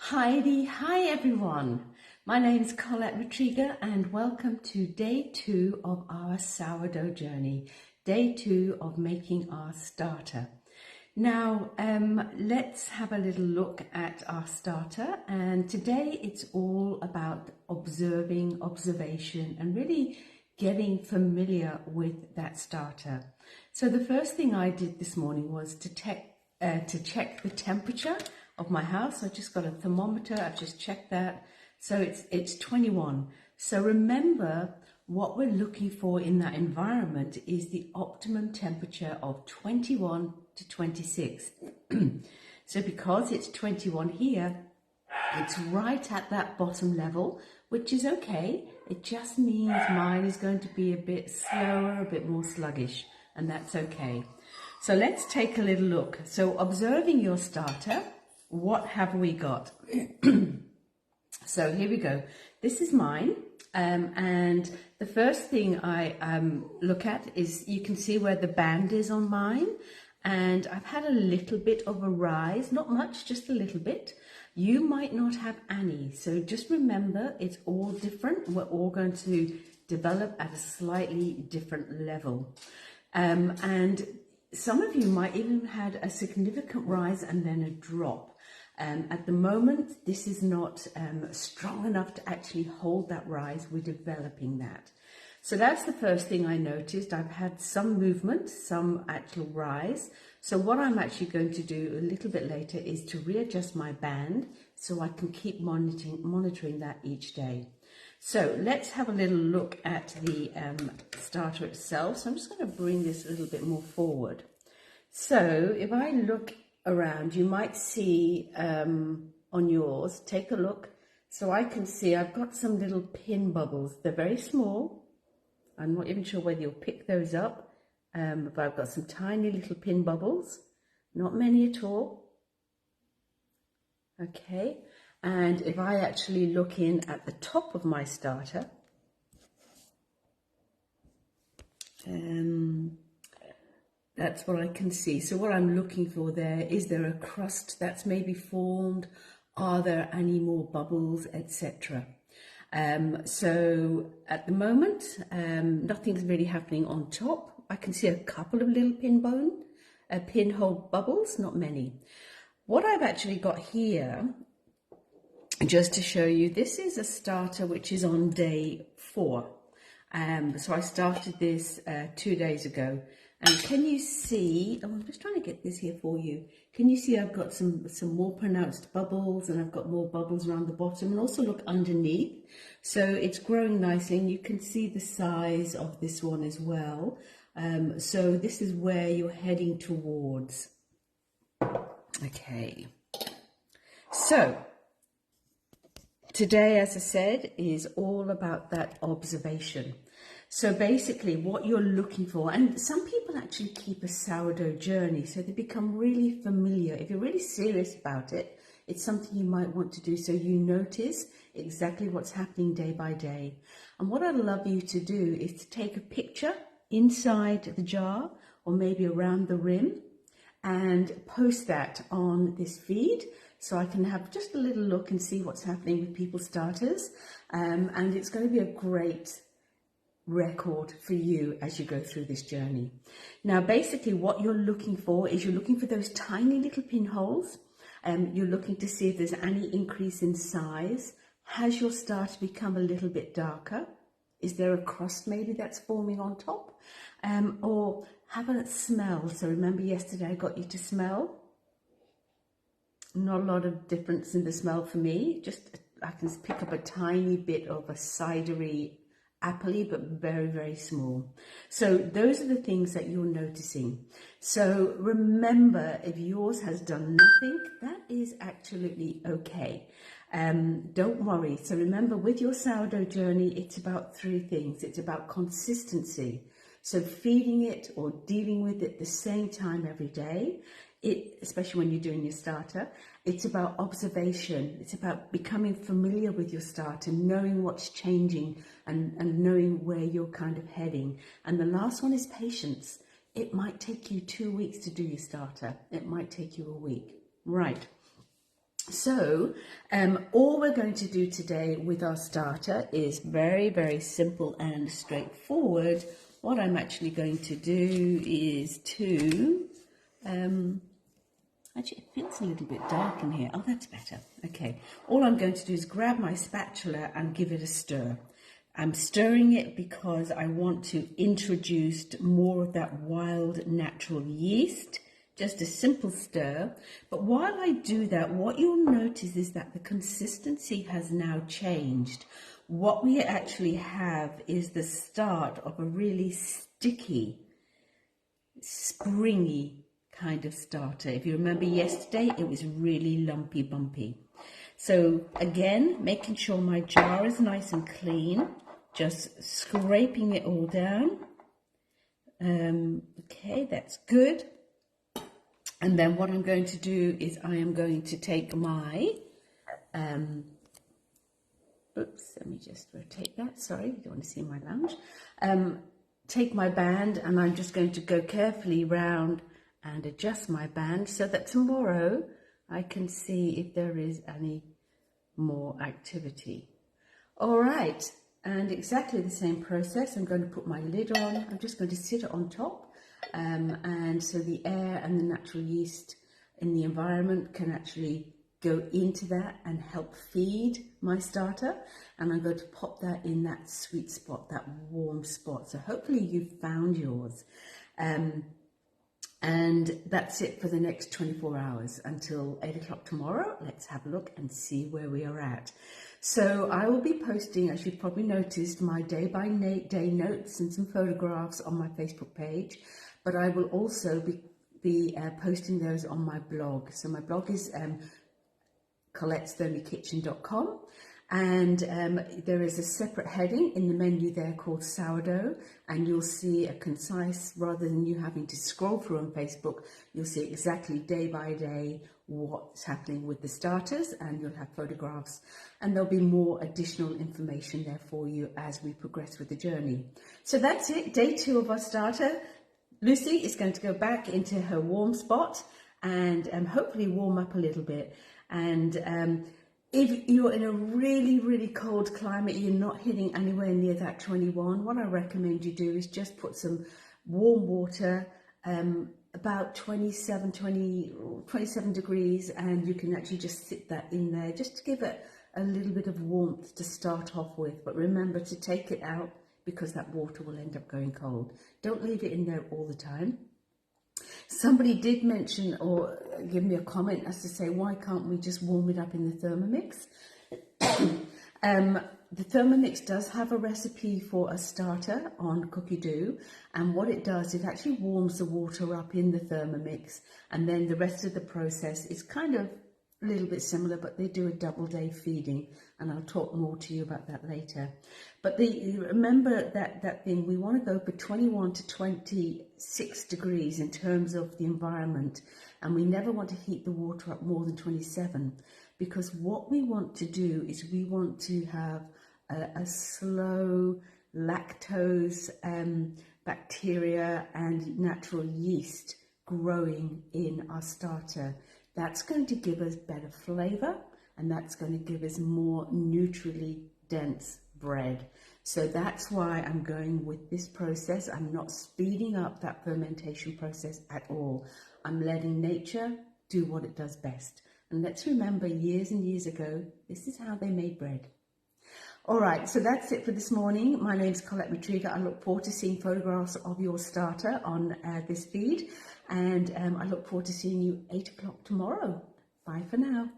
Heidi, hi everyone. My name is Colette Retrieger and welcome to day 2 of our sourdough journey, day 2 of making our starter. Now, let's have a little look at our starter, and today it's all about observation, and really getting familiar with that starter. So the first thing I did this morning was to check the temperature of my house. I just got a thermometer. I've just checked that. So it's 21. So remember, what we're looking for in that environment is the optimum temperature of 21 to 26. So because it's 21 here, it's right at that bottom level, which is okay. It just means mine is going to be a bit slower, a bit more sluggish, and that's okay. So let's take a little look. So observing your starter, what have we got? So here we go. This is mine. And the first thing I look at is, you can see where the band is on mine. And I've had a little bit of a rise, not much, just a little bit. You might not have any. So just remember, it's all different. We're all going to develop at a slightly different level. And some of you might even had a significant rise and then a drop. At the moment, this is not strong enough to actually hold that rise. We're developing that. So that's the first thing I noticed. I've had some movement, some actual rise. So what I'm actually going to do a little bit later is to readjust my band so I can keep monitoring that each day. So let's have a little look at the starter itself. So I'm just going to bring this a little bit more forward. So if I look around, you might see on yours, take a look. So I can see I've got some little pin bubbles. They're very small. I'm not even sure whether you'll pick those up, but I've got some tiny little pin bubbles, not many at all. Okay, and if I actually look in at the top of my starter, that's what I can see. So what I'm looking for there, is there a crust that's maybe formed? Are there any more bubbles, etc.? So at the moment, nothing's really happening on top. I can see a couple of little pinhole bubbles, not many. What I've actually got here, just to show you, this is a starter which is on day 4. So I started this 2 days ago. And can you see, I'm just trying to get this here for you. Can you see I've got some more pronounced bubbles, and I've got more bubbles around the bottom, and also look underneath. So it's growing nicely, and you can see the size of this one as well. So this is where you're heading towards. Okay. So today, as I said, is all about that observation. So basically what you're looking for, and some people actually keep a sourdough journey, so they become really familiar. If you're really serious about it, it's something you might want to do, so you notice exactly what's happening day by day. And what I'd love you to do is to take a picture inside the jar, or maybe around the rim, and post that on this feed, so I can have just a little look and see what's happening with people's starters. And it's going to be a great record for you as you go through this journey. Now, basically what you're looking for is, you're looking for those tiny little pinholes. You're looking to see if there's any increase in size. Has your starter become a little bit darker? Is there a crust maybe that's forming on top? Or have a smell. So remember yesterday I got you to smell? Not a lot of difference in the smell for me. Just I can pick up a tiny bit of a cidery, appley, but very, very small. So those are the things that you're noticing. So remember, if yours has done nothing, that is absolutely okay. Don't worry. So remember, with your sourdough journey, it's about 3 things. It's about consistency. So feeding it or dealing with it the same time every day. Especially when you're doing your starter, it's about observation. It's about becoming familiar with your starter, knowing what's changing, and knowing where you're kind of heading. And the last one is patience. It might take you 2 weeks to do your starter. It might take you a week. Right. So all we're going to do today with our starter is very, very simple and straightforward. What I'm actually going to do is to, actually it feels a little bit dark in here. Oh, that's better. Okay, all I'm going to do is grab my spatula and give it a stir. I'm stirring it because I want to introduce more of that wild natural yeast. Just a simple stir. But while I do that, what you'll notice is that the consistency has now changed. What we actually have is the start of a really sticky, springy kind of starter. If you remember yesterday, it was really lumpy, bumpy. So again, making sure my jar is nice and clean, just scraping it all down. Okay, that's good. And then what I'm going to do is I am going to take my, oops, let me just rotate that, sorry, you don't want to see my lounge. Take my band and I'm just going to go carefully round and adjust my band so that tomorrow I can see if there is any more activity. All right, and exactly the same process. I'm going to put my lid on. I'm just going to sit it on top. And so the air and the natural yeast in the environment can actually go into that and help feed my starter. And I'm going to pop that in that sweet spot, that warm spot. So hopefully you've found yours. And that's it for the next 24 hours until 8 o'clock tomorrow. Let's have a look and see where we are at. So I will be posting, as you've probably noticed, my day-by-day notes and some photographs on my Facebook page. But I will also be posting those on my blog. So my blog is Colette'sThermyKitchen.com, and there is a separate heading in the menu there called sourdough, and you'll see a concise, rather than you having to scroll through on Facebook, you'll see exactly day by day what's happening with the starters, and you'll have photographs, and there'll be more additional information there for you as we progress with the journey. So that's it, day 2 of our starter. Lucy is going to go back into her warm spot and hopefully warm up a little bit. And if you're in a really, really cold climate, you're not hitting anywhere near that 21, what I recommend you do is just put some warm water, about 27 degrees, and you can actually just sit that in there just to give it a little bit of warmth to start off with. But remember to take it out, because that water will end up going cold. Don't leave it in there all the time. Somebody did mention or give me a comment as to say, why can't we just warm it up in the Thermomix? The Thermomix does have a recipe for a starter on Cookie Doo, and what it does, it actually warms the water up in the Thermomix, and then the rest of the process is kind of a little bit similar, but they do a double day feeding, and I'll talk more to you about that later. But remember that thing, we want to go for 21 to 26 degrees in terms of the environment, and we never want to heat the water up more than 27, because what we want to do is we want to have a slow lactose bacteria and natural yeast growing in our starter. That's going to give us better flavour, and that's going to give us more nutritionally dense bread. So that's why I'm going with this process. I'm not speeding up that fermentation process at all. I'm letting nature do what it does best. And let's remember, years and years ago, this is how they made bread. All right, so that's it for this morning. My name's Colette Matriga. I look forward to seeing photographs of your starter on this feed. And I look forward to seeing you 8 o'clock tomorrow. Bye for now.